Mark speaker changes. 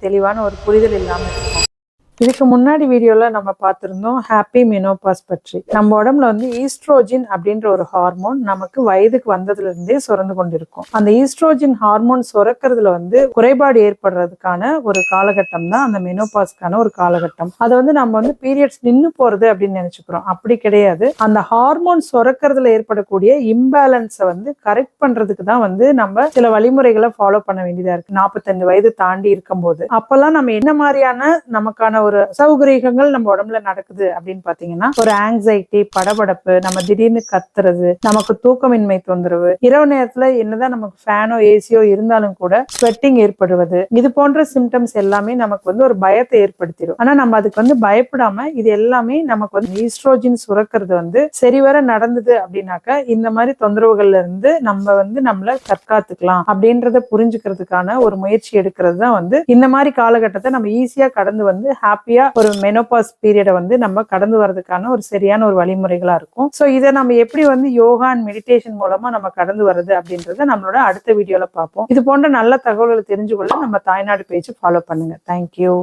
Speaker 1: தெளிவான ஒரு புரிதல் இல்லாம இருக்கும். இதுக்கு முன்னாடி வீடியோல நம்ம பார்த்திருந்தோம் ஹாப்பி மெனோபாஸ் பற்றி. நம்ம உடம்புல வந்து ஈஸ்ட்ரோஜன் அப்படின்ற ஒரு ஹார்மோன் நமக்கு வயதுக்கு வந்ததுல இருந்தே சுரந்து கொண்டிருக்கும். அந்த ஈஸ்ட்ரோஜன் ஹார்மோன் சுரக்கிறதுல வந்து குறைபாடு ஏற்படுறதுக்கான ஒரு காலகட்டம் தான் அந்த மெனோபாஸ்க்கான ஒரு காலகட்டம். அதை வந்து நம்ம வந்து பீரியட்ஸ் நின்னு போறது அப்படின்னு நினைச்சுக்கிறோம். அப்படி கிடையாது. அந்த ஹார்மோன் சுரக்கிறதுல ஏற்படக்கூடிய இம்பேலன்ஸை வந்து கரெக்ட் பண்றதுக்கு தான் வந்து நம்ம சில வழிமுறைகளை ஃபாலோ பண்ண வேண்டியதா இருக்கு. 45 வயது தாண்டி இருக்கும்போது அப்பெல்லாம் நம்ம என்ன மாதிரியான நமக்கான ஒரு சௌகரியங்கள் நம்ம உடம்புல நடக்குது அப்படின்னு பாத்தீங்கன்னா, ஒரு ஆங்ஸைட்டி, படபடப்பு, நம்ம திடீர்னு கத்துறது, நமக்கு தூக்கமின்மை தொந்தரவு, இரவு நேரத்துல என்னதான் நமக்கு ஃபேனோ ஏசியோ இருந்தாலும் கூட ஸ்வெட்டிங் ஏற்படுவது, இது போன்ற சிம்டம்ஸ் எல்லாமே நமக்கு வந்து ஒரு பயத்தை ஏற்படுத்திடும். ஆனா நம்ம அதுக்கு வந்து பயப்படாம இது எல்லாமே நமக்கு வந்து ஈஸ்ட்ரோஜன் சுரக்கிறது வந்து சரிவர நடந்தது அப்படின்னாக்க இந்த மாதிரி தொந்தரவுகள்ல இருந்து நம்ம வந்து நம்மள தற்காத்துக்கலாம் அப்படின்றத புரிஞ்சுக்கிறதுக்கான ஒரு முயற்சி எடுக்கிறது தான் வந்து இந்த மாதிரி காலகட்டத்தை நம்ம ஈஸியா கடந்து வந்து ஹாப்பியா ஒரு மெனோபாஸ் பீரியடை வந்து நம்ம கடந்து வரதுக்கான ஒரு சரியான ஒரு வழிமுறைகளா இருக்கும். சோ இதை நம்ம எப்படி வந்து யோகா அண்ட் மெடிடேஷன் மூலமா நம்ம கடந்து வர்றது அப்படின்றத நம்மளோட அடுத்த வீடியோல பார்ப்போம். இது போன்ற நல்ல தகவல்களை தெரிஞ்சு கொள்ள நம்ம தாய்நாடு பேஜ் ஃபாலோ பண்ணுங்க. தேங்க்யூ.